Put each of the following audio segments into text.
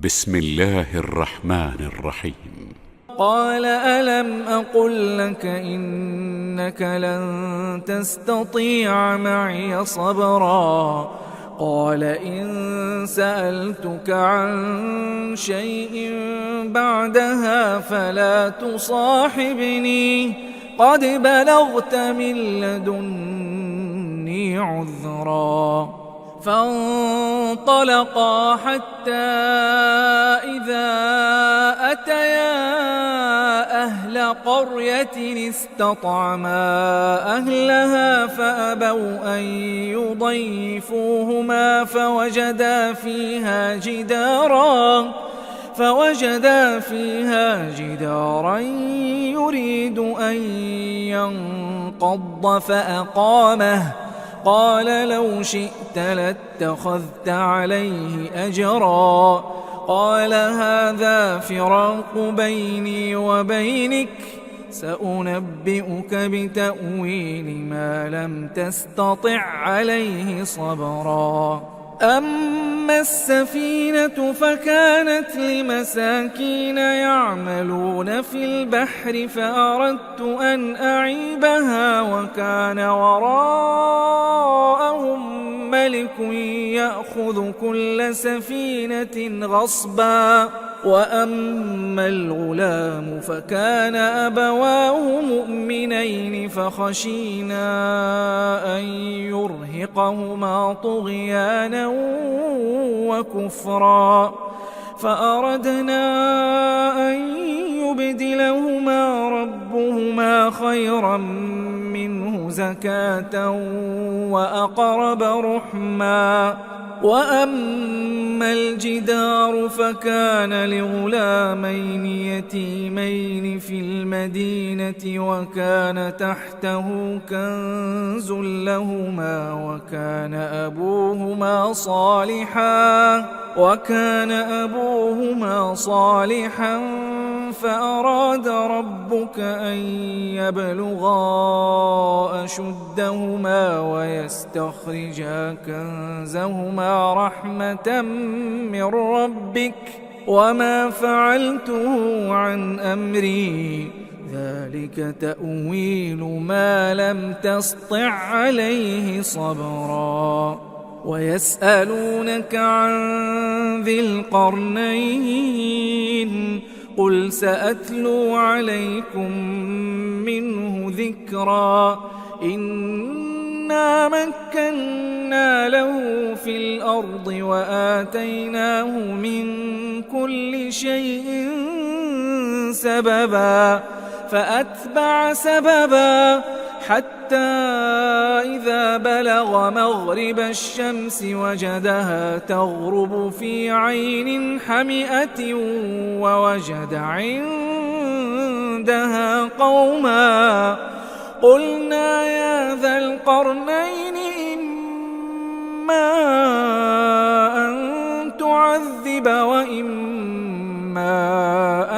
بسم الله الرحمن الرحيم. قال ألم أقل لك إنك لن تستطيع معي صبرا قال إن سألتك عن شيء بعدها فلا تصاحبني قد بلغت من لدني عذرا فانطلقا حتى إذا أتيا أهل قرية استطعما أهلها فأبوا أن يضيفوهما فوجدا فيها جدارا يريد أن ينقض فأقامه قال لو شئت لاتخذت عليه أجرا قال هذا فراق بيني وبينك سأنبئك بتأويل ما لم تستطع عليه صبرا أما السفينة فكانت لمساكين يعملون في البحر فأردت أن أعيبها وكان وراءهم ملك يأخذ كل سفينة غصبا وأما الغلام فكان أبواه مؤمنين فخشينا أن يرهقهما طغيانا وكفرا فأردنا أن يبدلهما ربهما خيرا منه زكاة وأقرب رحما وأما الجدار فكان لغلامين يتيمين في المدينة وكان تحته كنز لهما وكان أبوهما صالحا فأراد ربك أن يبلغا أشدهما ويستخرجا كنزهما رحمة من ربك وما فعلته عن أمري ذلك تأويل ما لم تسطع عليه صبرا ويسألونك عن ذي القرنين قل سأتلو عليكم منه ذكرا إنا مكنا له في الأرض وآتيناه من كل شيء سببا فأتبع سببا حتى إذا بلغ مغرب الشمس وجدها تغرب في عين حمئة ووجد عندها قوما قلنا يا ذا القرنين إما أن تعذب وإما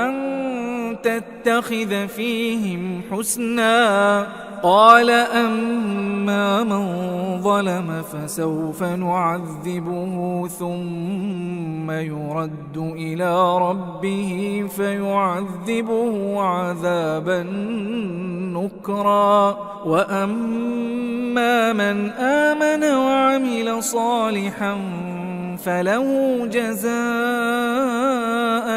أن تتخذ فيهم حسنا قال أما من ظلم فسوف نعذبه ثم يرد إلى ربه فيعذبه عذابا نكرا وأما من آمن وعمل صالحا فله جزاء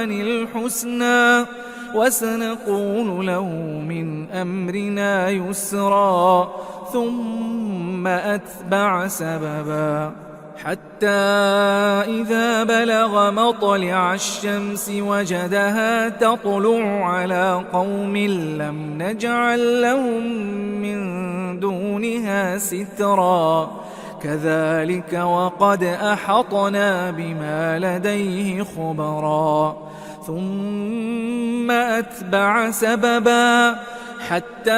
الحسنى وسنقول له من أمرنا يسرا ثم أتبع سببا حتى إذا بلغ مطلع الشمس وجدها تطلع على قوم لم نجعل لهم من دونها سترا كذلك وقد أحطنا بما لديه خبرا ثم أتبع سببا حتى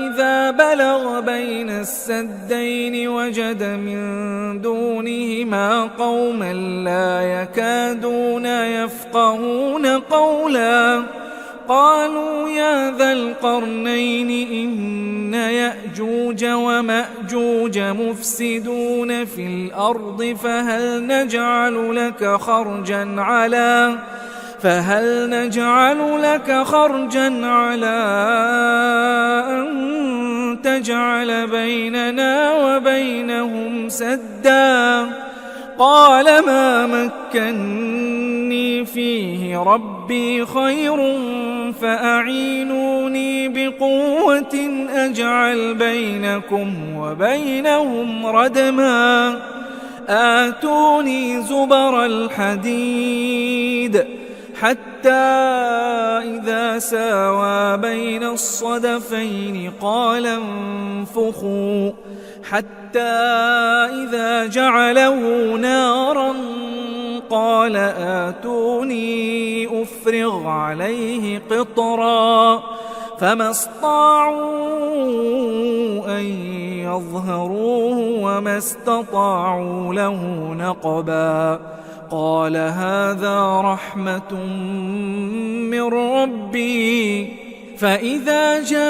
إذا بلغ بين السدين وجد من دونهما قوما لا يكادون يفقهون قولا قالوا يا ذا القرنين إن يأجوج ومأجوج مفسدون في الأرض فهل نجعل لك خرجا على أن تجعل بيننا وبينهم سدا قال ما مكني فيه ربي خير فأعينوني بقوة أجعل بينكم وبينهم ردما آتوني زبر الحديد حتى إذا ساوى بين الصدفين قال انفخوا حتى إذا جعله نارا قال آتوني أفرغ عليه قطرا فما استطاعوا أن يظهروه وما استطاعوا له نقبا قال هذا رحمة من ربي فإذا جاء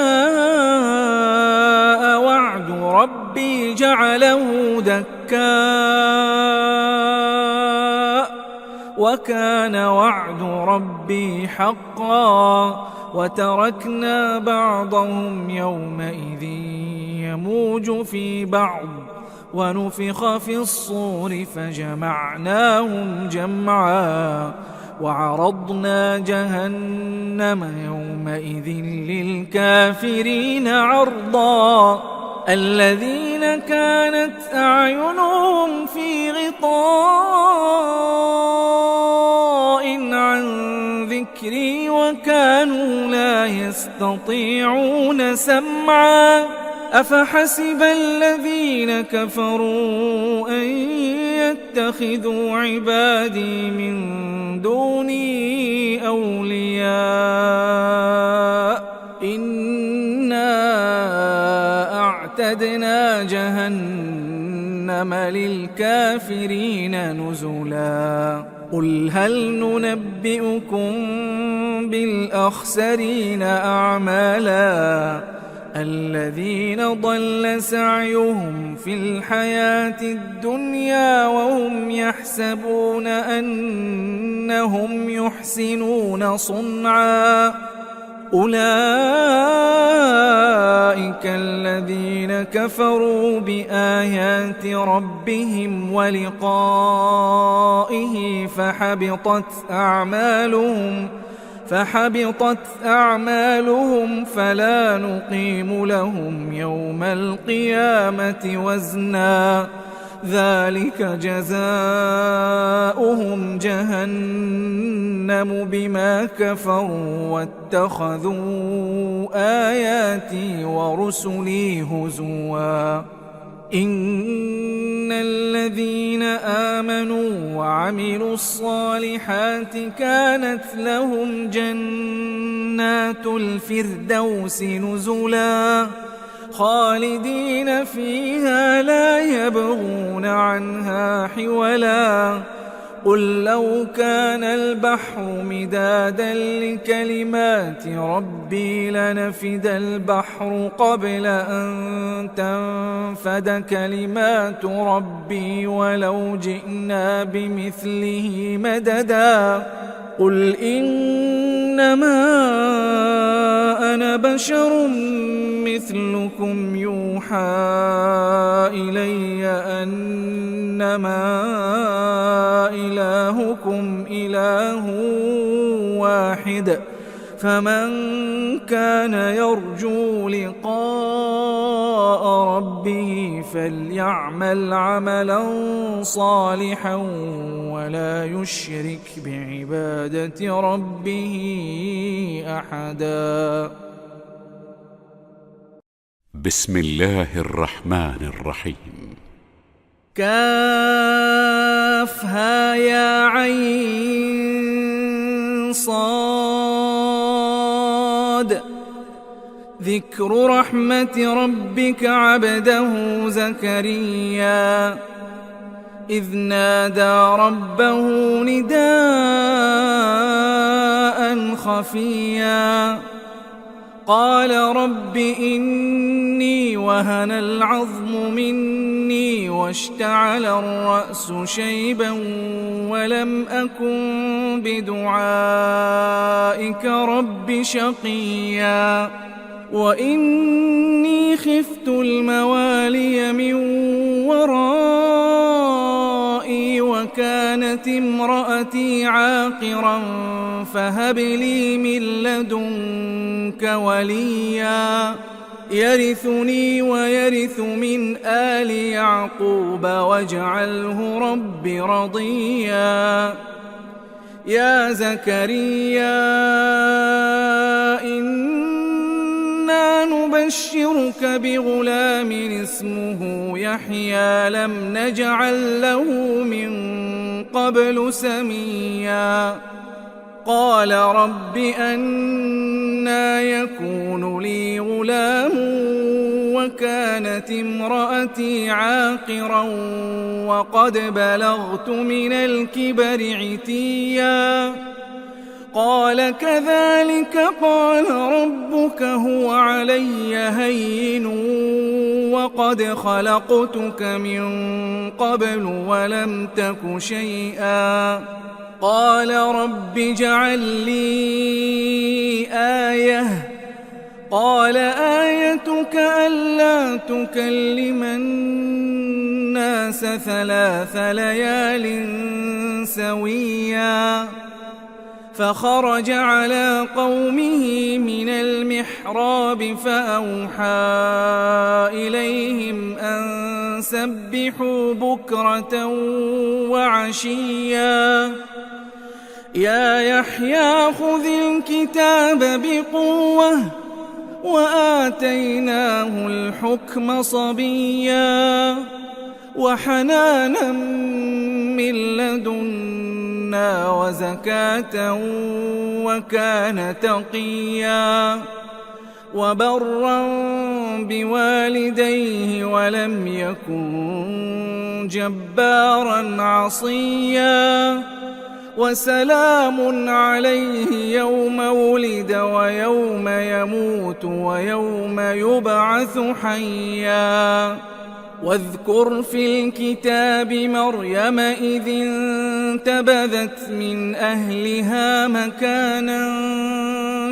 وعد ربي جعله دكاء وكان وعد ربي حقا وتركنا بعضهم يومئذ يموج في بعض ونفخ في الصور فجمعناهم جمعا وعرضنا جهنم يومئذ للكافرين عرضا الذين كانت أعينهم في غطاء عن ذكري وكانوا لا يستطيعون سمعا أفحسب الذين كفروا أن يتخذوا عبادي من دوني أولياء إنا أعتدنا جهنم للكافرين نزلا قل هل ننبئكم بالأخسرين أعمالا الذين ضل سعيهم في الحياة الدنيا وهم يحسبون أنهم يحسنون صنعا أولئك الذين كفروا بآيات ربهم ولقائه فحبطت أعمالهم فلا نقيم لهم يوم القيامة وزنا ذلك جزاؤهم جهنم بما كفروا واتخذوا آياتي ورسلي هزوا إن الذين آمنوا وعملوا الصالحات كانت لهم جنات الفردوس نزلا خالدين فيها لا يبغون عنها حولا قل لو كان البحر مدادا لكلمات ربي لنفد البحر قبل أن تنفد كلمات ربي ولو جئنا بمثله مددا قل إنما أنا بشر مثلكم يوحى إلي أنما إلهكم إله واحد فمن كان يرجو لقاء ربه فليعمل عملا صالحا ولا يشرك بعبادة ربه أحدا. بسم الله الرحمن الرحيم. كافها يا عين صاد ذكر رحمة ربك عبده زكريا إذ نادى ربه نداء خفيا قال رب إني وهن العظم مني واشتعل الرأس شيبا ولم أكن بدعائك رب شقيا وإني خفت الموالي من ورائي وكانت امرأتي عاقرا فهب لي من لدنك وليا يرثني ويرث من آل يعقوب واجعله رب رضيا يا زكريا إنا نبشرك بغلام اسمه يحيى لم نجعل له من قبل سميا قال رب أنى يكون لي غلام وكانت امرأتي عاقرا وقد بلغت من الكبر عتيا قال كذلك قال ربك هو علي هين وقد خلقتك من قبل ولم تك شيئا قال رب اجعل لي آية قال آيتك ألا تكلم الناس 3 ليال سويا فخرج على قومه من المحراب فأوحى إليهم أن سبحوا بكرة وعشيا يا يحيى خذ الكتاب بقوة وآتيناه الحكم صبيا وحنانا من لدنا وزكاة وكان تقيا وبرا بوالديه ولم يكن جبارا عصيا وسلام عليه يوم ولد ويوم يموت ويوم يبعث حيا واذكر في الكتاب مريم إذ انتبذت من أهلها مكانا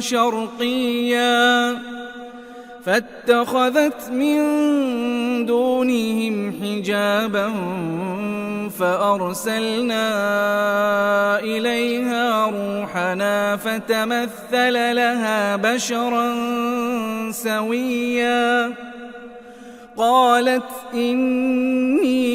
شرقيا فاتخذت من دونهم حجابا فأرسلنا إليها روحنا فتمثل لها بشرا سويا قالت إني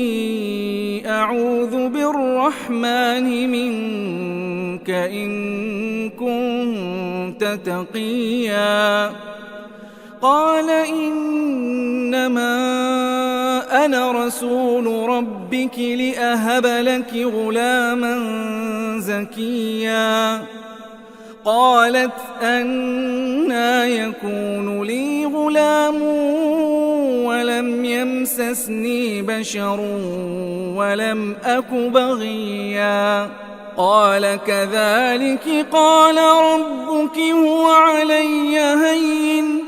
أعوذ بالرحمن منك إن كنت تقيا قال إنما أنا رسول ربك لأهب لك غلاما زكيا قالت أنى يكون لي غلام ولم يمسسني بشر ولم أك بغيا قال كذلك قال ربك هو علي هين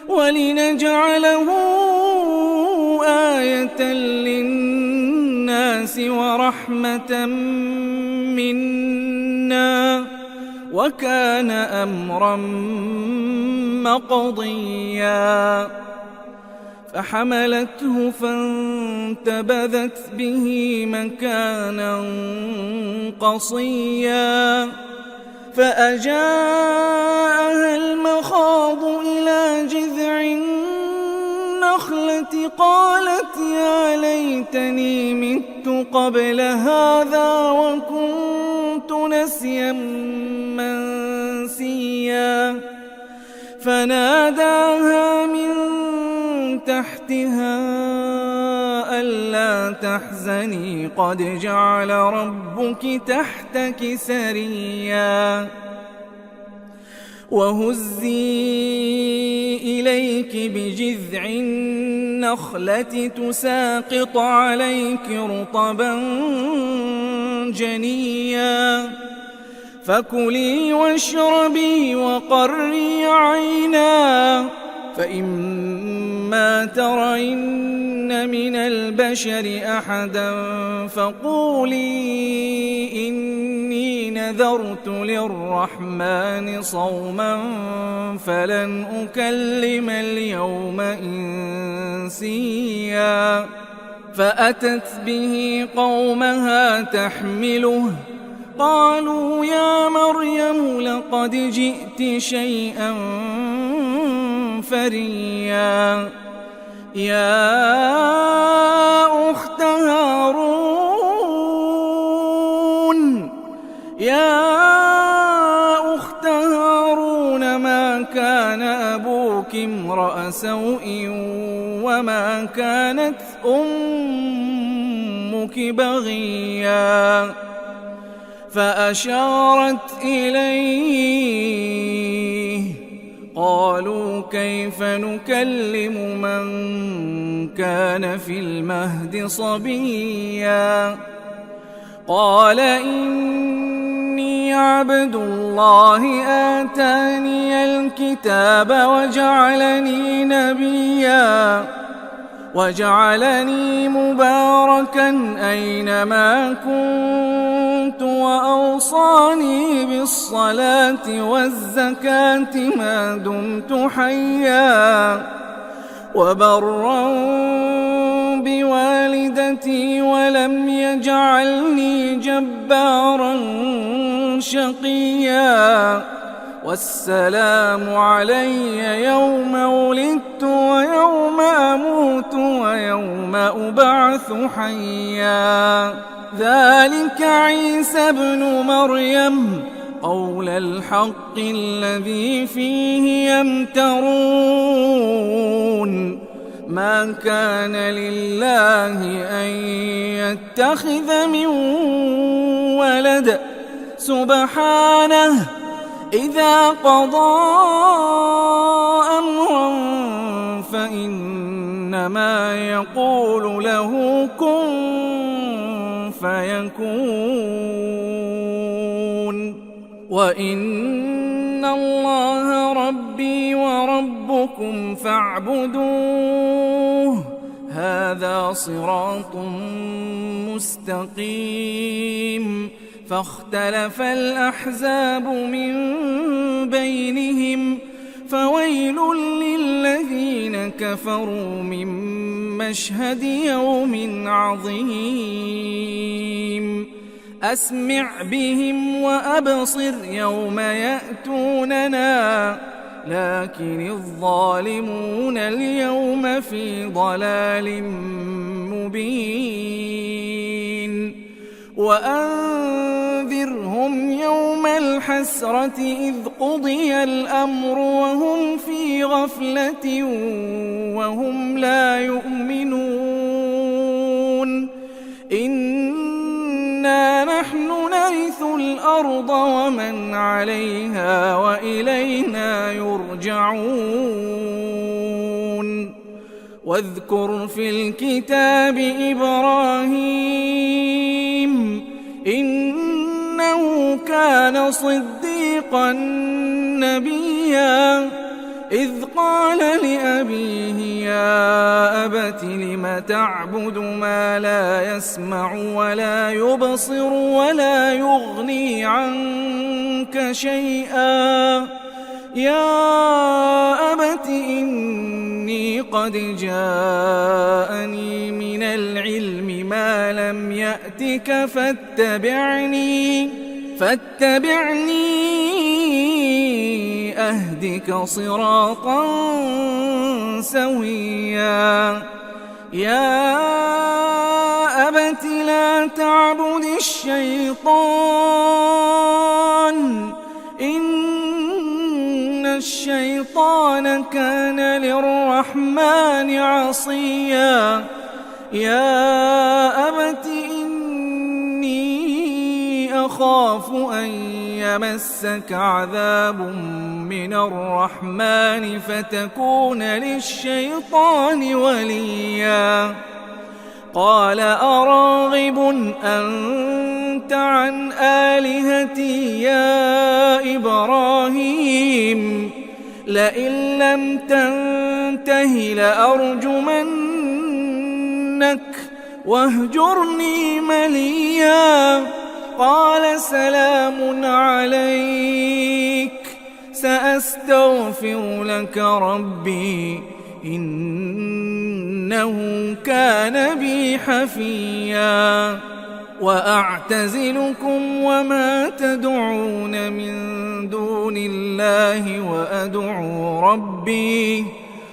ولنجعله آية للناس ورحمة منا وكان أمرا مقضيا فحملته فانتبذت به مكانا قصيا فأجاءها المخاض إلى جذع النخلة قالت يا ليتني مت قبل هذا وكنت نسيا منسيا فناداها من تحتها ألا تحزني قد جعل ربك تحتك سريا وهزي إليك بجذع النخلة تساقط عليك رطبا جنيا فكلي واشربي وقري عينا، فإما ترين من البشر أحدا فقولي إني نذرت للرحمن صوما فلن أكلم اليوم إنسيا. فأتت به قومها تحمله، قالوا يا مريم لقد جئت شيئا فريا. يا أخت هارون ما كان أبوك امرأ سوء وما كانت أمك بغيا. فأشارت إليه، قالوا كيف نكلم من كان في المهد صبيا. قال إني عبد الله آتاني الكتاب وجعلني نبيا وجعلني مباركا أينما كنت وأوصاني بالصلاة والزكاة ما دمت حيا وبرا بوالدتي ولم يجعلني جبارا شقيا. والسلام علي يوم ولدت ويوم أموت ويوم أبعث حيا. ذلك عيسى ابن مريم قول الحق الذي فيه يمترون. ما كان لله أن يتخذ من ولد سبحانه، إذا قضى أمرا فإنما يقول له كن فيكون. وإن الله ربي وربكم فاعبدوه، هذا صراط مستقيم. فاختلف الأحزاب من بينهم، فويل للذين كفروا من مشهد يوم عظيم. أسمع بهم وأبصر يوم يأتوننا، لكن الظالمون اليوم في ضلال مبين. وأنذرهم يوم الحسرة إذ قضي الأمر وهم في غفلة وهم لا يؤمنون. إنا نحن نرث الأرض ومن عليها وإلينا يرجعون. واذكر في الكتاب إبراهيم، إنه كان صديقا نبيا، إذ قال لأبيه يا أبت لم تعبد ما لا يسمع ولا يبصر ولا يغني عنك شيئا. يا أبت إني قد جاءني من العلم ما لم يأتك فاتبعني أهدك صراطا سويا. يا أبت لا تعبد الشيطان، إن الشيطان كان للرحمن عصيا. يا أبت إني أخاف أن يمسك عذاب من الرحمن فتكون للشيطان وليا. قال أراغب أنت عن آلهتي يا إبراهيم لئن لم تنته لأرجمنك واهجرني مليا قال سلام عليك سأستغفر لك ربي إنه كان بي حفيا وأعتزلكم وما تدعون من دون الله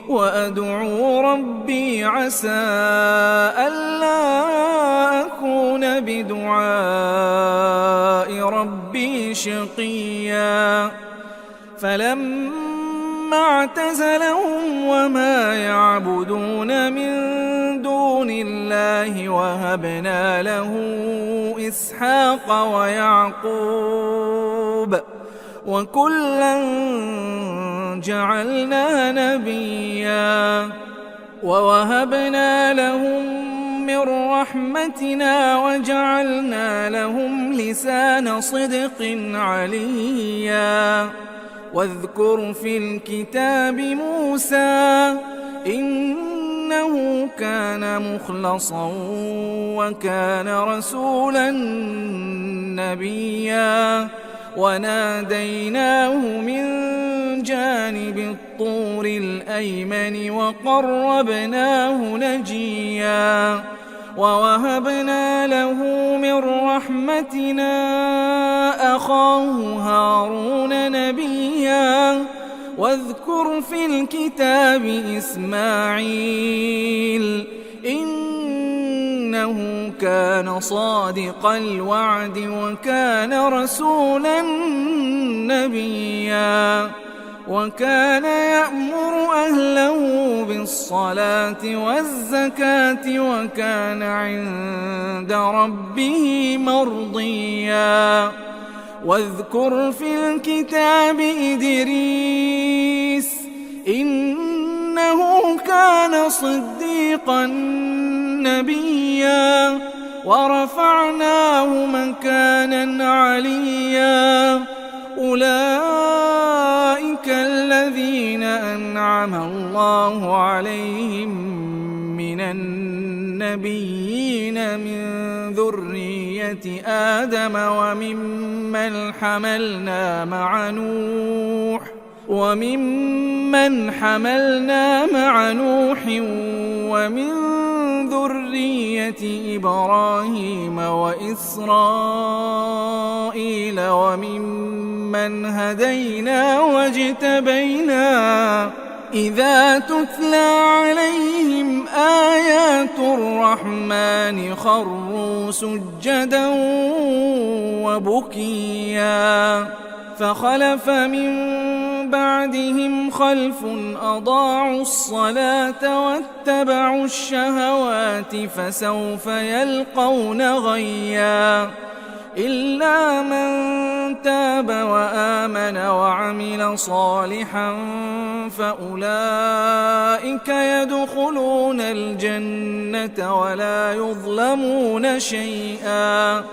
وأدعو ربي عسى ألا أكون بدعاء ربي شقيا فلما اعتزلهم وما يعبدون من دون الله وهبنا له إسحاق ويعقوب وكلا جعلنا نبيا ووهبنا لهم من رحمتنا وجعلنا لهم لسان صدق عليا واذكر في الكتاب موسى إنه كان مخلصا وكان رسولا نبيا وناديناه من جانب الطور الأيمن وقربناه نجيا ووهبنا له من رحمتنا أخاه هارون نبيا واذكر في الكتاب إسماعيل إنه كان صادق الوعد وكان رسولا نبيا وكان يأمر أهله بالصلاة والزكاة وكان عند ربه مرضيا واذكر في الكتاب إدريس إنه كان صديقا نبيا ورفعناه مكانا عليا أولئك الذين أنعم الله عليهم من النبيين من ذرية آدم وممن حملنا مع نوح ومن ذرية إبراهيم وإسرائيل وممن هدينا واجتبينا إذا تتلى عليهم آيات الرحمن خروا سجدا وبكيا فخلف من بعدهم خلف أضاعوا الصلاة واتبعوا الشهوات فسوف يلقون غيا إلا من تاب وآمن وعمل صالحا فأولئك يدخلون الجنة ولا يظلمون شيئا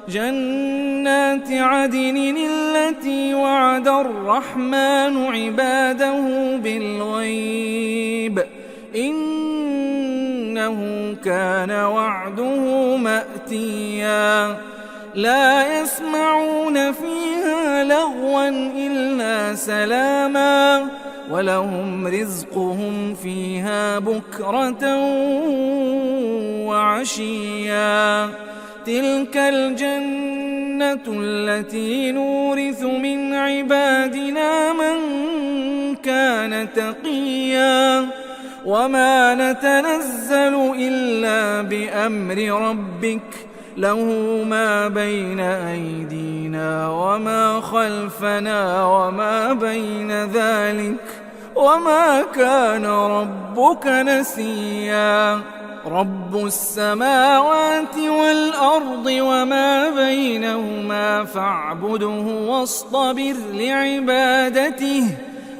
جنات عدن التي وعد الرحمن عباده بالغيب إنه كان وعده مأتيا لا يسمعون فيها لغوا إلا سلاما ولهم رزقهم فيها بكرة وعشيا تلك الجنة التي نورث من عبادنا من كان تقيا وما نتنزل إلا بأمر ربك له ما بين أيدينا وما خلفنا وما بين ذلك وما كان ربك نسيا رب السماوات والأرض وما بينهما فاعبده واصطبر لعبادته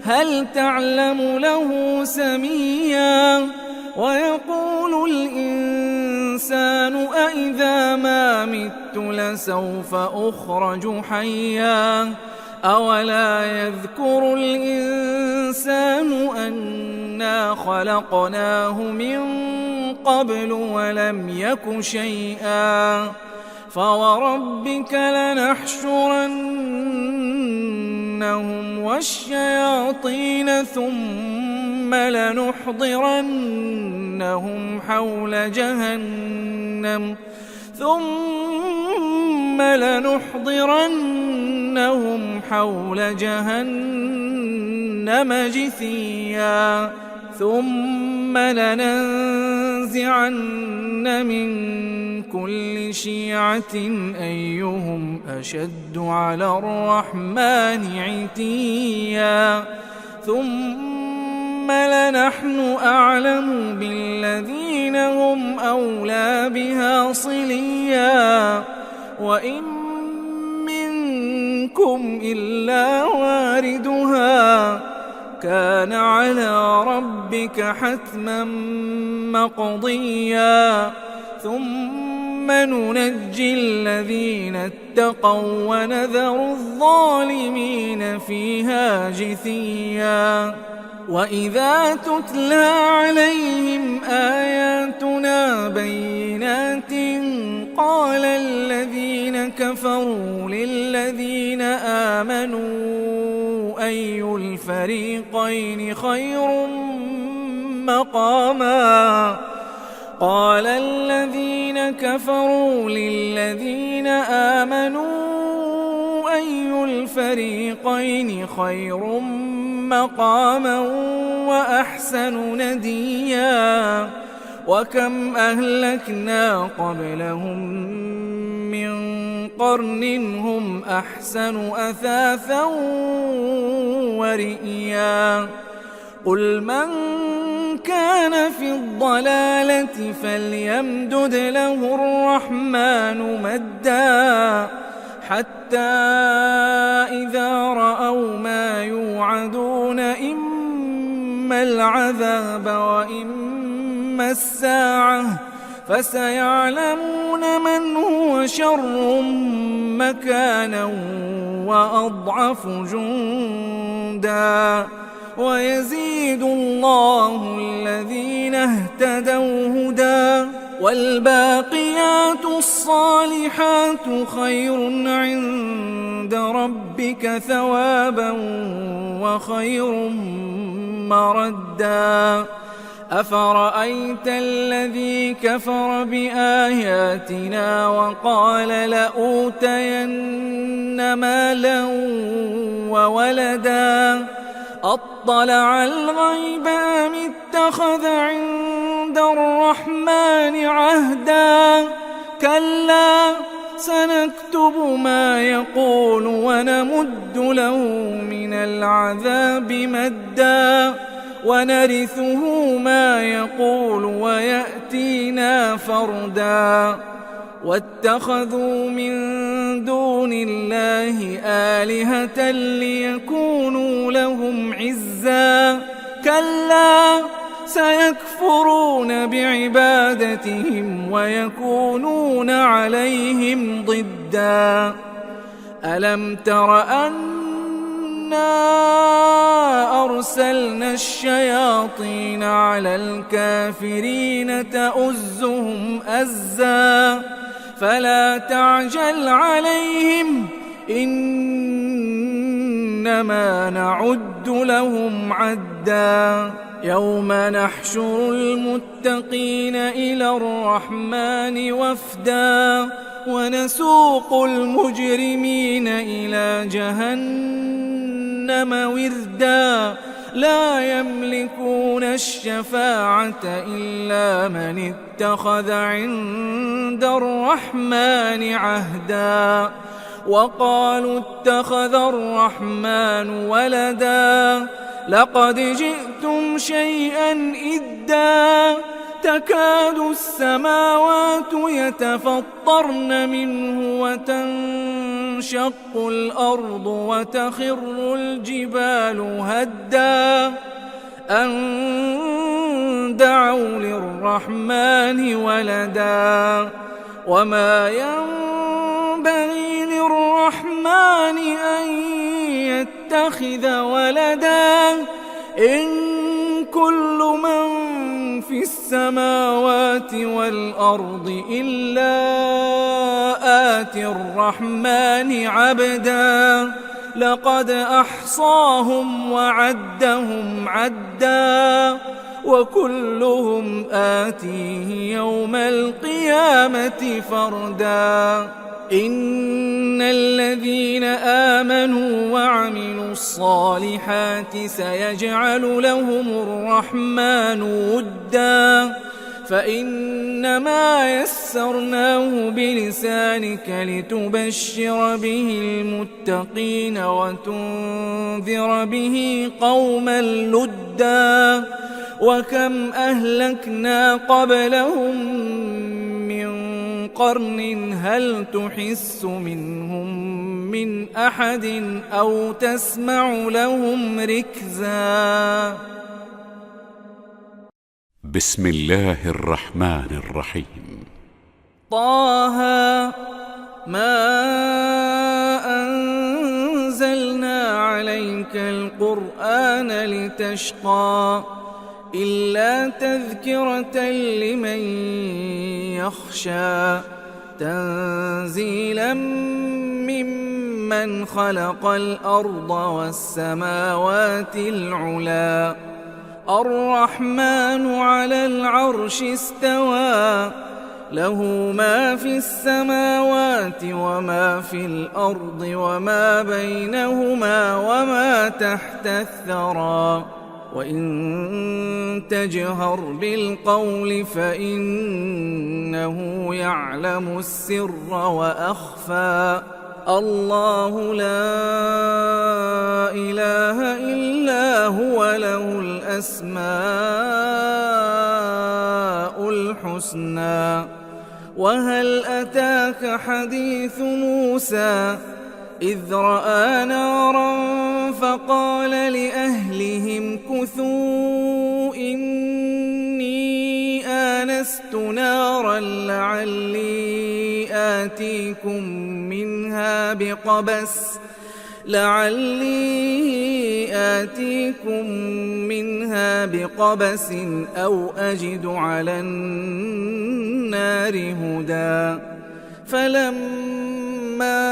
هل تعلم له سميا ويقول الإنسان الإنسان أإذا ما مت لسوف أخرج حيا أولا يذكر الإنسان أنا خلقناه من قبل ولم يك شيئا فوربك لنحشرنهم والشياطين ثم لنحضرنهم حول جهنم جثيا ثم لننزعن من كل شيعة أيهم أشد على الرحمن عتيا ثم لنحن أعلم بالذين هم أولى بها صليا وإن منكم إلا واردها كان على ربك حتما مقضيا ثم ننجي الذين اتقوا ونذر الظالمين فيها جثيا وإذا تتلى عليهم آياتنا بينات قال الذين كفروا للذين آمنوا أي الفريقين خير مقاما قال الذين كفروا للذين آمنوا أي الفريقين خير مقاما وأحسن نديا وكم أهلكنا قبلهم من قرن هم أحسن أثاثا ورئيا قل من كان في الضلالة فليمدد له الرحمن مدا حتى إذا رأوا ما يوعدون إما العذاب وإما الساعة فسيعلمون من هو شر مكانا وأضعف جندا ويزيد الله الذين اهتدوا هدى والباقيات الصالحات خير عند ربك ثوابا وخير مردا أفرأيت الذي كفر بآياتنا وقال لأوتين مالا وولدا أطلع الغيب أم اتخذ عند الرحمن عهدا كلا سنكتب ما يقول ونمد له من العذاب مدا ونرثه ما يقول ويأتينا فردا واتخذوا من دون الله آلهة ليكونوا لهم عزا كلا سيكفرون بعبادتهم ويكونون عليهم ضدا ألم تر أنا أرسلنا الشياطين على الكافرين تؤزهم أزا فلا تعجل عليهم إنما نعد لهم عدا يوم نحشر المتقين إلى الرحمن وفدا ونسوق المجرمين إلى جهنم وردا لا يملكون الشفاعة إلا من اتخذ عند الرحمن عهدا وقالوا اتخذ الرحمن ولدا لقد جئتم شيئا إدا تكاد السماوات يتفطرن منه وتنشق الأرض وتخر الجبال هدا أن دعوا للرحمن ولدا وما ينبغي للرحمن أن يتخذ ولدا إن كل من في السماوات والأرض إلا آتي الرحمن عبدا لقد أحصاهم وعدهم عدا وكلهم آتيه يوم القيامة فردا إن الذين آمنوا وعملوا الصالحات سيجعل لهم الرحمن ودا فإنما يسرناه بلسانك لتبشر به المتقين وتنذر به قوما لدا وكم أهلكنا قبلهم من قرن هل تحس منهم من أحد أو تسمع لهم ركزا بسم الله الرحمن الرحيم طه ما أنزلنا عليك القرآن لتشقى إلا تذكرة لمن يخشى تنزيلا ممن خلق الأرض والسماوات العلا الرحمن على العرش استوى له ما في السماوات وما في الأرض وما بينهما وما تحت الثرى وإن تجهر بالقول فإنه يعلم السر وأخفى الله لا إله إلا هو له الأسماء الحسنى وهل أتاك حديث موسى إذ رأى نارا فقال لأهلهم كثوا إني آنست نارا لعلي آتيكم منها بقبس أو أجد على النار هدى فلما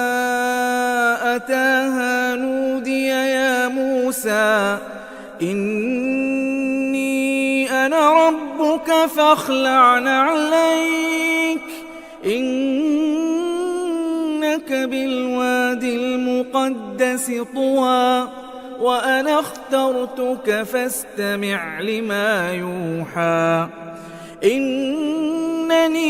أتاها نودي يا موسى إني أنا ربك فاخلع نعليك إنك بالوادي المقدس طوى وأنا اخترتك فاستمع لما يوحى إنني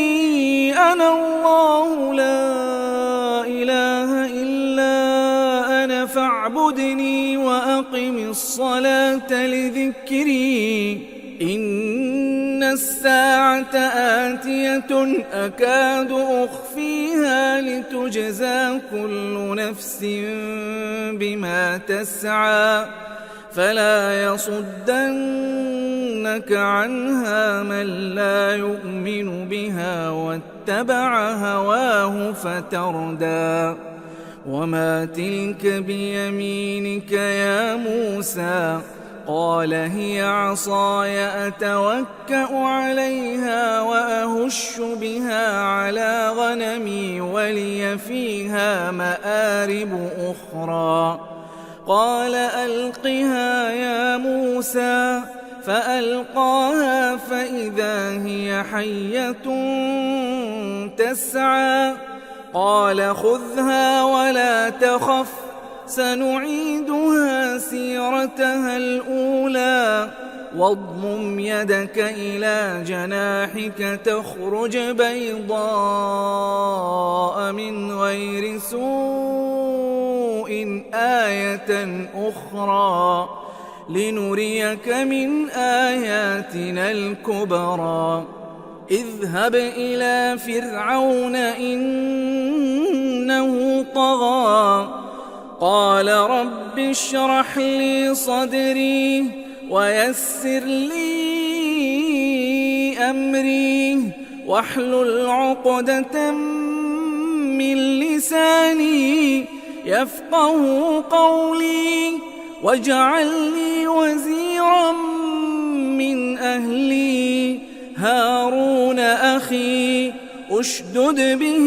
أنا الله لا إله إلا أنا فاعبدني وأقم الصلاة لذكري إن الساعة آتية أكاد أخفيها لتجزى كل نفس بما تسعى فلا يصدنك عنها من لا يؤمن بها واتبع هواه فتردى وما تلك بيمينك يا موسى قال هي عصاي أتوكأ عليها وأهش بها على غنمي ولي فيها مآرب أخرى قال ألقها يا موسى فألقاها فإذا هي حية تسعى قال خذها ولا تخف سنعيدها سيرتها الأولى واضمم يدك إلى جناحك تخرج بيضاء من غير سوء آية أخرى لنريك من آياتنا الكبرى اذهب إلى فرعون إنه طغى قال رب اشرح لي صدري ويسر لي أمري واحلل عقدة من لساني يفقهوا قولي واجعل لي وزيرا من أهلي هارون أخي أشدد به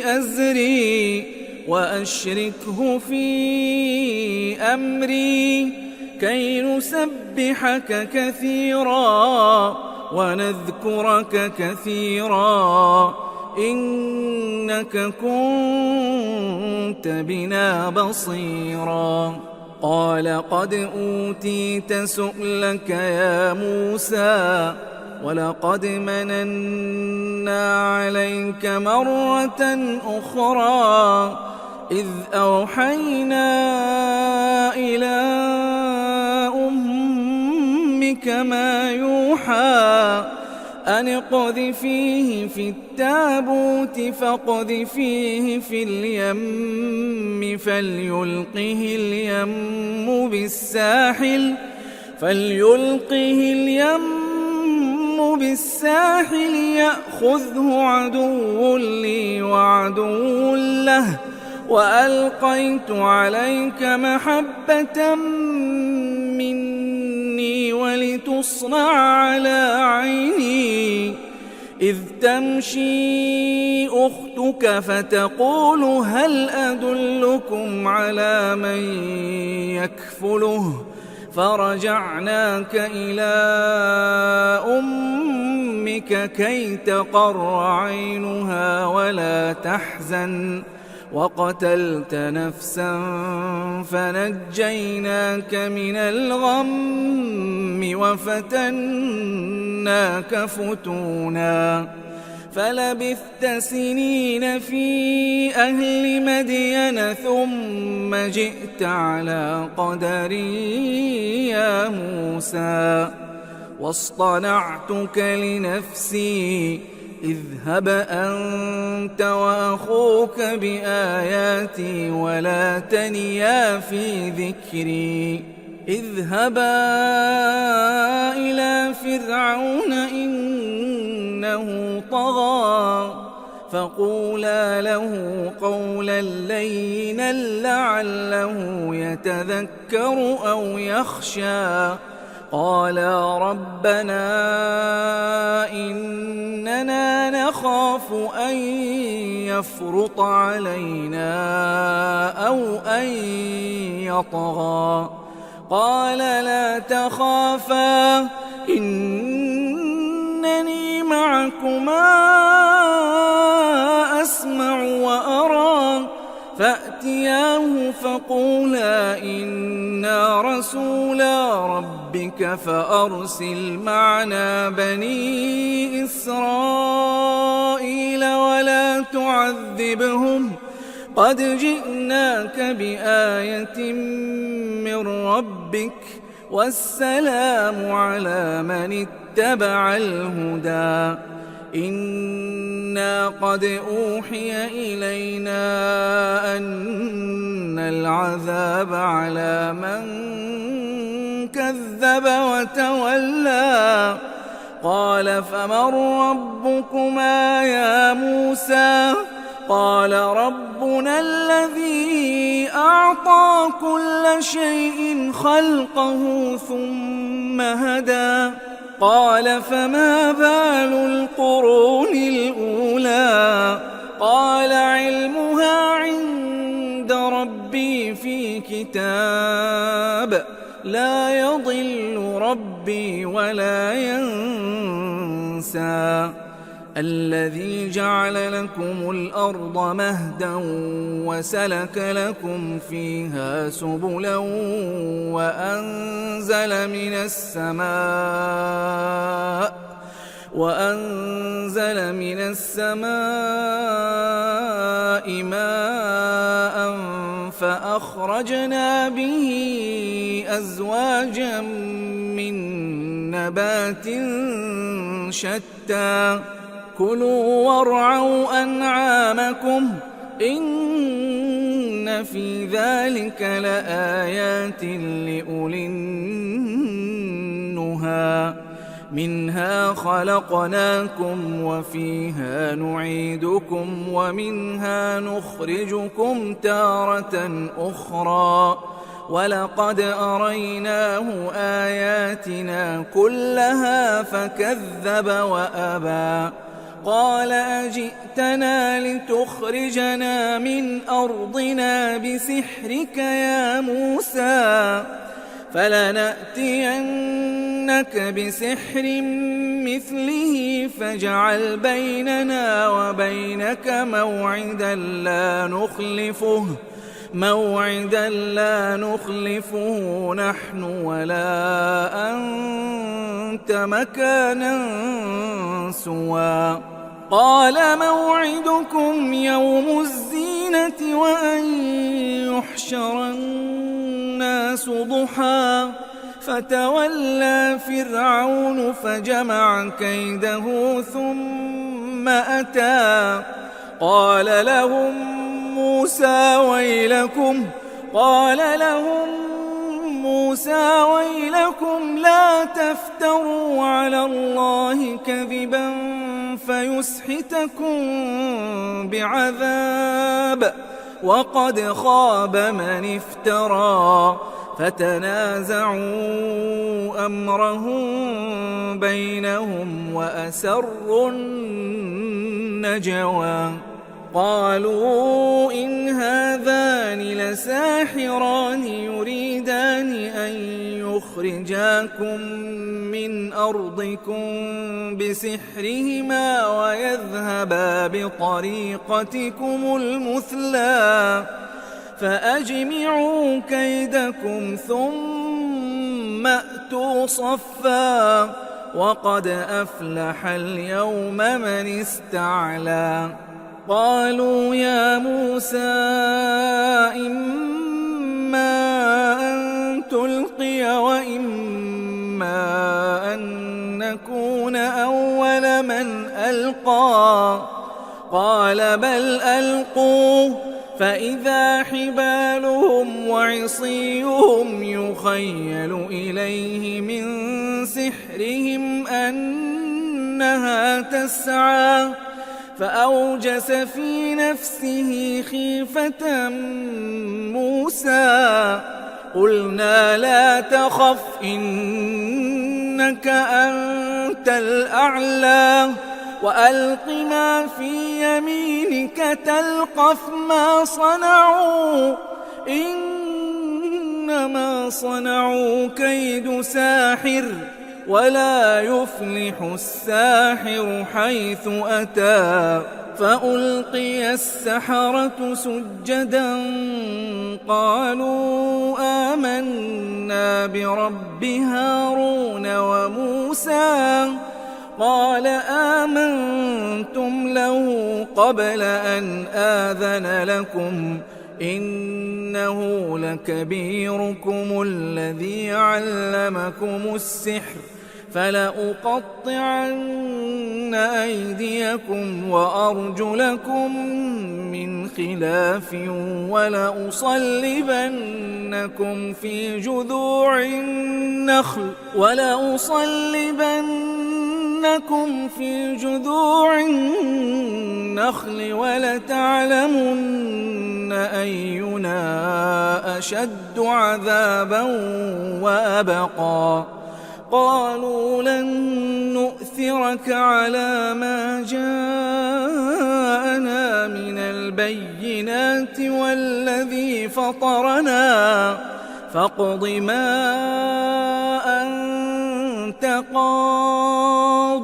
أزري وأشركه في أمري كي نسبحك كثيرا ونذكرك كثيرا إنك كنت بنا بصيرا قال قد أوتيت سؤلك يا موسى ولقد مننا عليك مرة أخرى إذ أوحينا إلى أمك ما يوحى أن اقذفيه في التابوت فاقذفيه في اليم فليلقه اليم بالساحل يأخذه عدو لي وعدو له وألقيت عليك محبة مني ولتصنع على عيني إذ تمشي أختك فتقول هل أدلكم على من يكفله فرجعناك إلى أمك كي تقر عينها ولا تحزن وقتلت نفسا فنجيناك من الغم وفتناك فتونا فلبثت سنين في أهل مدين ثم جئت على قدري يا موسى واصطنعتك لنفسي اذهب أنت وأخوك بآياتي ولا تنيا في ذكري اذهبا إلى فرعون إنه طغى فقولا له قولا لينا لعله يتذكر أو يخشى قالا ربنا إننا نخاف أن يفرط علينا أو أن يطغى قال لا تخافا إنني معكما أسمع وأرى فأتياه فقولا إنا رسولا ربك فأرسل معنا بني إسرائيل ولا تعذبهم قد جئناك بآية من ربك والسلام على من اتبع الهدى إنا قد أوحي إلينا أن العذاب على من كذب وتولى قال فمن ربكما يا موسى قال ربنا الذي أعطى كل شيء خلقه ثم هدى قال فما بال القرون الأولى قال علمها عند ربي في كتاب لا يضل ربي ولا ينسى الذي جعل لكم الأرض مهدا وسلك لكم فيها سبلا وأنزل من السماء ماء فأخرجنا به أزواجا من نبات شتى كلوا وارعوا أنعامكم إن إن في ذلك لآيات لأولي النهى منها خلقناكم وفيها نعيدكم ومنها نخرجكم تارة أخرى ولقد أريناه آياتنا كلها فكذب وأبى قال أجئتنا لتخرجنا من أرضنا بسحرك يا موسى فلنأتينك بسحر مثله فاجعل بيننا وبينك موعدا لا نخلفه نحن ولا أنت مكانا سوى قال موعدكم يوم الزينة وأن يحشر الناس ضحى فتولى فرعون فجمع كيده ثم أتى قال لهم موسى ويلكم لا تفتروا على الله كذبا فيسحتكم بعذاب وقد خاب من افترى فتنازعوا أمرهم بينهم وأسروا النجوى قالوا إن هذان لساحران يريدان أن يخرجاكم من أرضكم بسحرهما ويذهبا بطريقتكم المثلى فأجمعوا كيدكم ثم أتوا صفا وقد أفلح اليوم من استعلى قالوا يا موسى إما أن تلقي وإما أن نكون أول من ألقى قال بل ألقوا فإذا حبالهم وعصيهم يخيل إليه من سحرهم أنها تسعى فأوجس في نفسه خيفة موسى قلنا لا تخف إنك أنت الأعلى وألق ما في يمينك تلقف ما صنعوا إنما صنعوا كيد ساحر ولا يفلح الساحر حيث أتى فألقي السحرة سجدا قالوا آمنا برب هارون وموسى قال آمنتم له قبل أن آذن لكم إنه لكبيركم الذي علمكم السحر فلأقطعن أيديكم وأرجلكم من خلاف ولأصلبنكم في جذوع النخل ولتعلمن أينا أشد عذابا وأبقى قالوا لن نؤثرك على ما جاءنا من البينات والذي فطرنا فاقض ما أنت قاض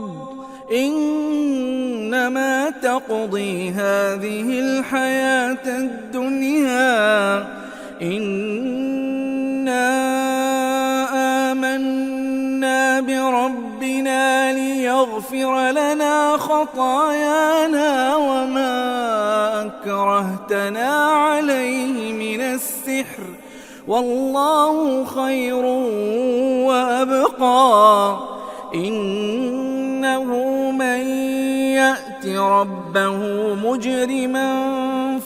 إنما تقضي هذه الحياة الدنيا إنا آمنا بربنا ليغفر لنا خطايانا وما أكرهتنا عليه من السحر والله خير وأبقى إنه من يأت ربه مجرما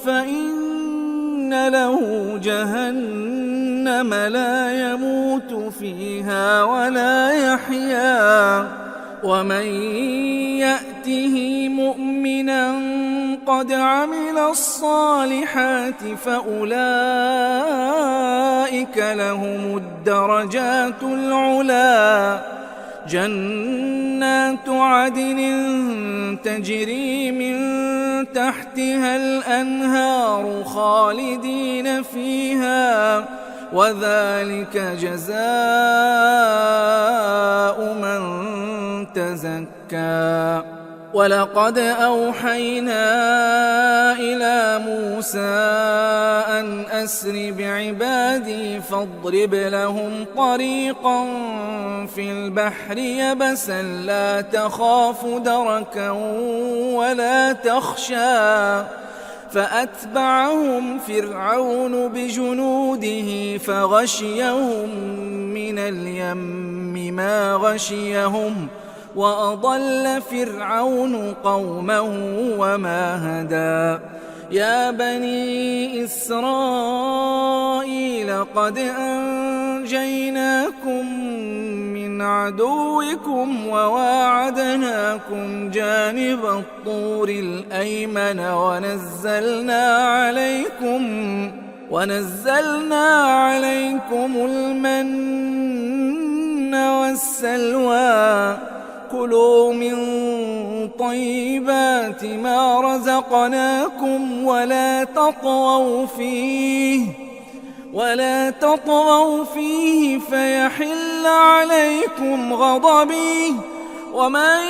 فإن إن له جهنم لا يموت فيها ولا يحيا ومن يأته مؤمنا قد عمل الصالحات فأولئك لهم الدرجات العلى جنات عدن تجري من تحتها الأنهار خالدين فيها وذلك جزاء من تزكى ولقد أوحينا إلى موسى أن أسر بعبادي فاضرب لهم طريقا في البحر يبسا لا تخاف دركا ولا تخشى فأتبعهم فرعون بجنوده فغشيهم من اليم ما غشيهم وأضل فرعون قومه وما هدى يا بني إسرائيل قد أنجيناكم من عدوكم وواعدناكم جانب الطور الأيمن ونزلنا عليكم المن والسلوى كلوا من طيبات ما رزقناكم ولا تطغوا فيه فيحل عليكم غضبي ومن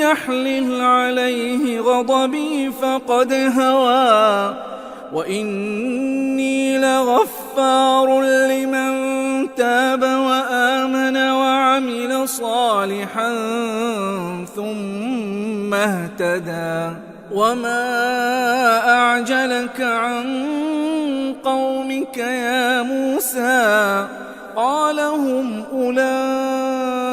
يحلل عليه غضبي فقد هوى وإني لغفار لمن تاب وآمن وعمل صالحا ثم اهتدى وما أعجلك عن قومك يا موسى قال هم أولئك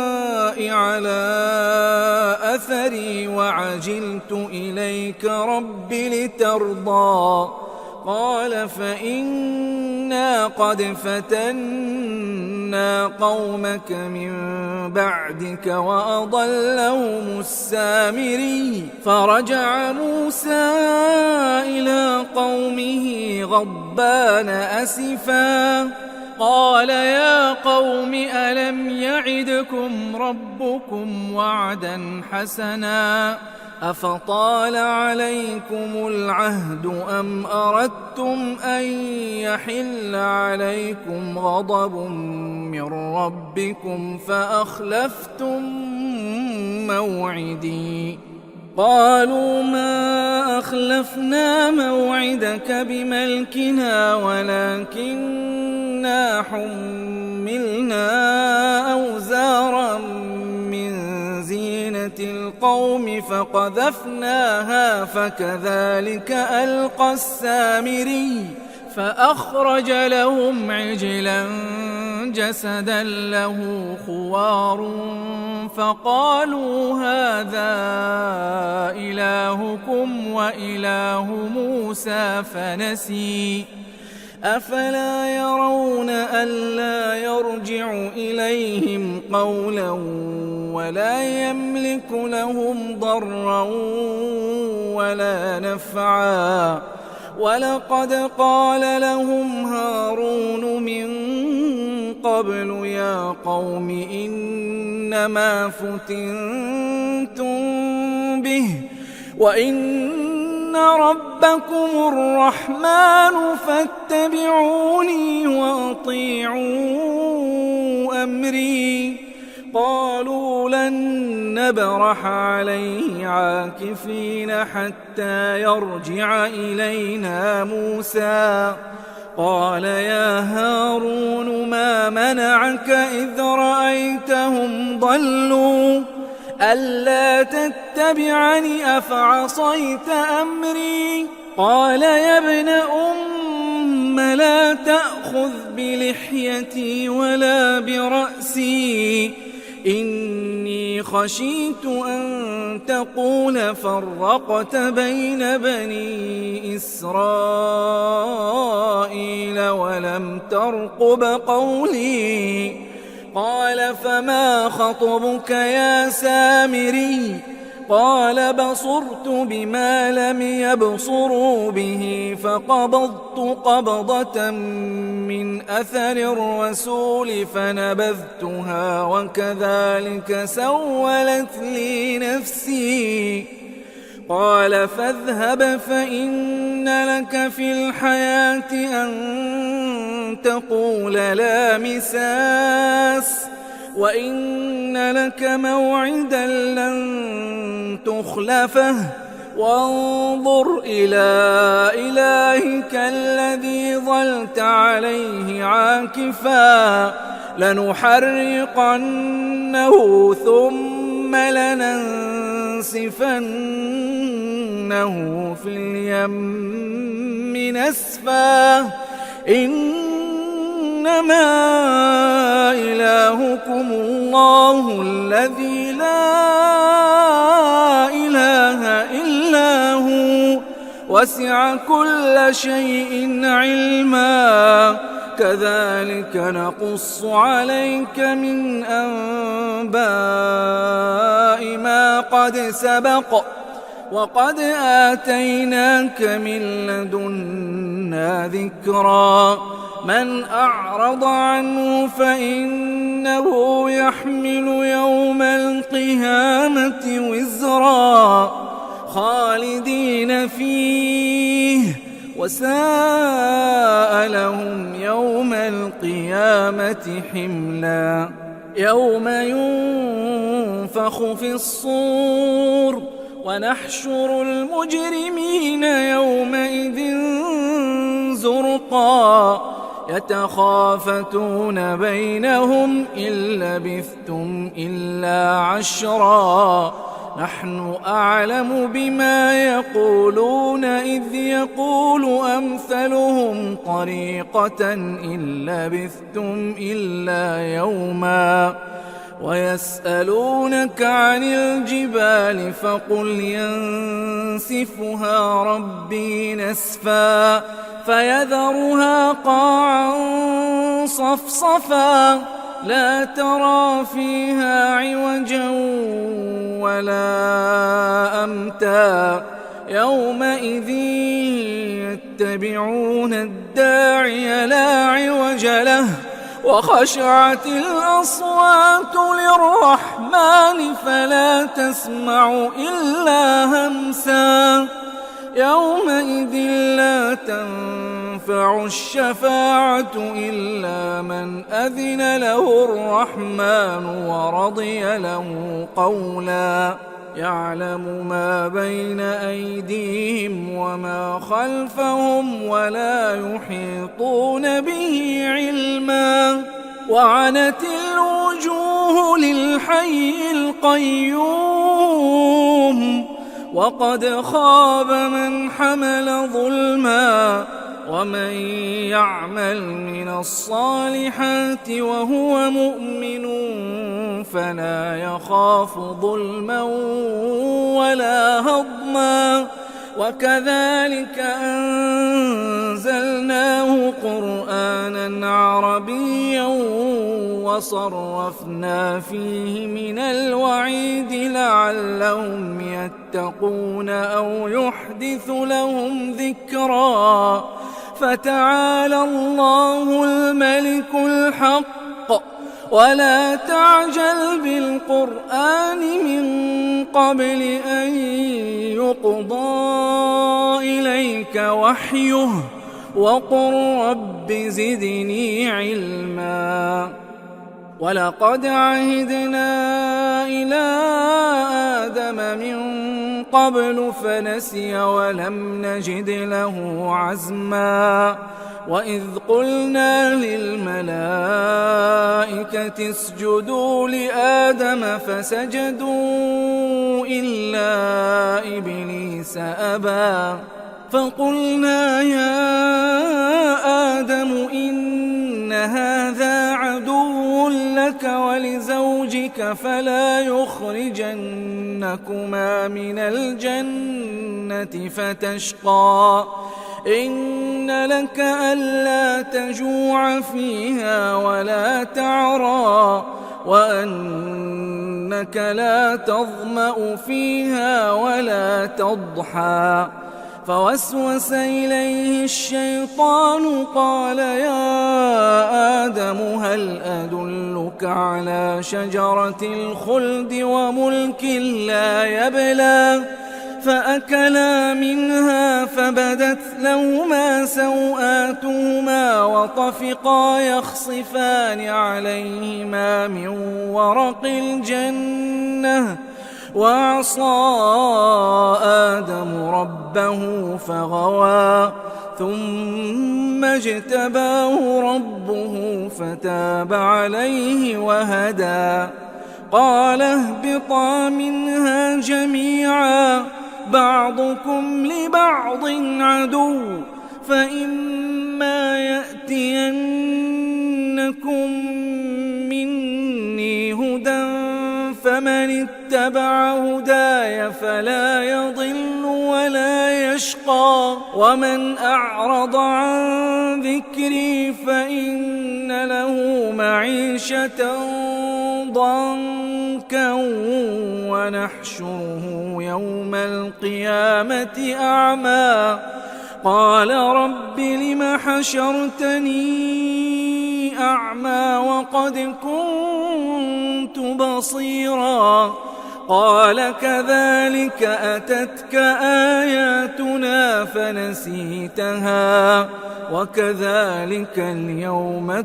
على أثري وعجلت إليك رب لترضى قال فإنا قد فتنا قومك من بعدك وأضلهم السامري فرجع موسى إلى قومه غضبان أسفا قال يا قوم ألم يعدكم ربكم وعدا حسنا أفطال عليكم العهد أم أردتم أن يحل عليكم غضب من ربكم فأخلفتم موعدي قالوا ما أخلفنا موعدك بملكنا ولكننا حملنا أوزارا من زينة القوم فقذفناها فكذلك ألقى السامري فأخرج لهم عجلا جسدا له خوار فقالوا هذا إلهكم وإله موسى فنسي أفلا يرون ألا يرجع إليهم قولا ولا يملك لهم ضرا ولا نفعا ولقد قال لهم هارون من قبل يا قوم إنما فتنتم به وإن ربكم الرحمن فاتبعوني وأطيعوا أمري قالوا لن نبرح عليه عاكفين حتى يرجع إلينا موسى قال يا هارون ما منعك إذ رأيتهم ضلوا ألا تتبعني أفعصيت أمري قال يا ابن أم لا تأخذ بلحيتي ولا برأسي إني خشيت أن تقول فرقت بين بني إسرائيل فارقب قولي. قال فما خطبك يا سامري؟ قال بصرت بما لم يبصروا به فقبضت قبضة من أثر الرسول فنبذتها وكذلك سولت لي نفسي. قال فاذهب فإن لك في الحياة أن تقول لا مساس وإن لك موعدا لن تخلفه وانظر إلى إلهك الذي ظلت عليه عاكفا لنحرقنه ثم لننسفنه في اليم نسفا إنما إلهكم الله الذي لا إله إلا هو وسع كل شيء علما كذلك نقص عليك من أنباء ما قد سبق وقد آتيناك من لدنا ذكرا من أعرض عنه فإنه يحمل يوم القيامة وزرا خالدين فيه وساء لهم يوم القيامة حملا يوم ينفخ في الصور ونحشر المجرمين يومئذ زرقا يتخافتون بينهم إن لبثتم إلا عشرا نحن أعلم بما يقولون إذ يقول أمثلهم طريقة إن لبثتم إلا يوما ويسألونك عن الجبال فقل ينسفها ربي نسفا فيذرها قاعا صفصفا لا ترى فيها عوجا ولا أمتا يومئذ يتبعون الداعي لا عوج له وخشعت الأصوات للرحمن فلا تسمع إلا همسا يومئذ لا تنفع الشفاعة إلا من أذن له الرحمن ورضي له قولا يعلم ما بين أيديهم وما خلفهم ولا يحيطون به علما وعنت الوجوه للحي القيوم وقد خاب من حمل ظلما ومن يعمل من الصالحات وهو مؤمن فلا يخاف ظلما ولا هضما وكذلك أنزلناه قرآنا عربيا وصرفنا فيه من الوعيد لعلهم يتقون أو يحدث لهم ذكرا فتعالى الله الملك الحق ولا تعجل بالقرآن من قبل أن يقضى إليك وحيه وقل رب زدني علما ولقد عهدنا إلى آدم من قبل فنسي ولم نجد له عزما وإذ قلنا للملائكة اسجدوا لآدم فسجدوا إلا إبليس أبى فقلنا يا آدم إن هذا عدو لك ولزوجك فلا يخرجنكما من الجنة فتشقى إن لك ألا تجوع فيها ولا تعرى وأنك لا تظمأ فيها ولا تضحى. فوسوس إليه الشيطان قال يا آدم هل أدلك على شجرة الخلد وملك لا يبلى؟ فأكلا منها فبدت لهما سوآتهما وطفقا يخصفان عليهما من ورق الجنة وعصى آدم ربه فغوى ثم اجتباه ربه فتاب عليه وهدى. قال اهبطا منها جميعا بعضكم لبعض عدو فإما يأتينكم مني هدى فمن اتبع هداي فلا يضل ولا يشقى ومن أعرض عن ذكري فإن له معيشة ضنكا ونحشره يوم القيامة أعمى. قال رب لم حشرتني أعمى وقد كنت بصيرا؟ قال كذلك أتتك آياتنا فنسيتها وكذلك اليوم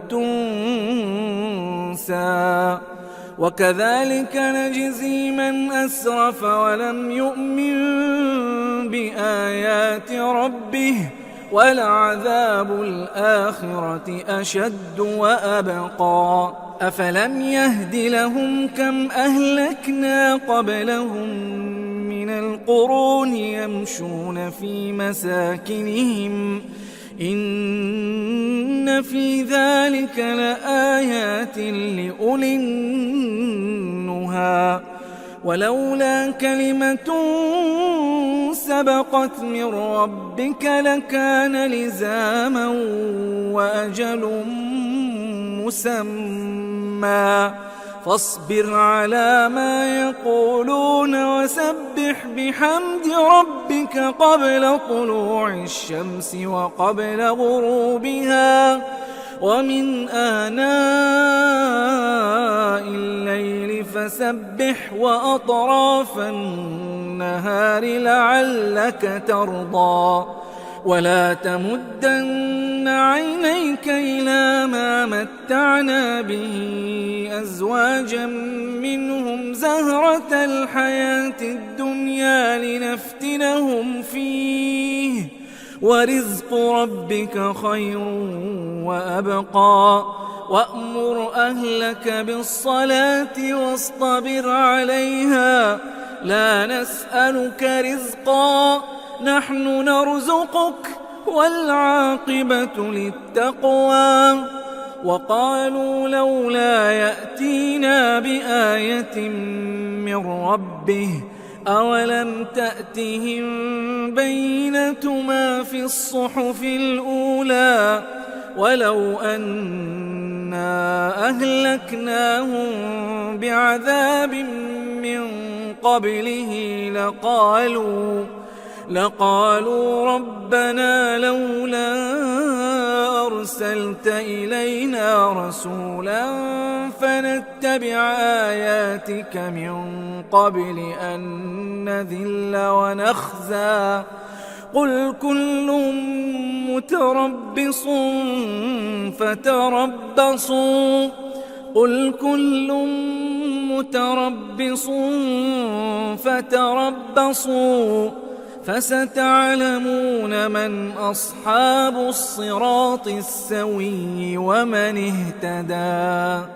تنسى. وكذلك نجزي من أسرف ولم يؤمن بآيات ربه ولعذاب الآخرة أشد وأبقى. أفلم يهد لهم كم أهلكنا قبلهم من القرون يمشون في مساكنهم إن في ذلك لآيات لأولي النهى. ولولا كلمة سبقت من ربك لكان لزاما وأجل مسمى. فاصبر على ما يقولون وسبح بحمد ربك قبل طلوع الشمس وقبل غروبها ومن آناء الليل فسبح وأطراف النهار لعلك ترضى. ولا تمدن عينيك إلى ما متعنا به أزواجا منهم زهرة الحياة الدنيا لنفتنهم فيه ورزق ربك خير وأبقى. وأمر أهلك بالصلاة واصطبر عليها لا نسألك رزقا نحن نرزقك والعاقبة للتقوى. وقالوا لولا يأتينا بآية من ربه أولم تأتهم بينة ما في الصحف الأولى ولو أنا أهلكناهم بعذاب من قبله لقالوا ربنا لولا أرسلت إلينا رسولا فنتبع آياتك من قبل أن نذل ونخزى. قل كل متربص فتربصوا فستعلمون من أصحاب الصراط السوي ومن اهتدى.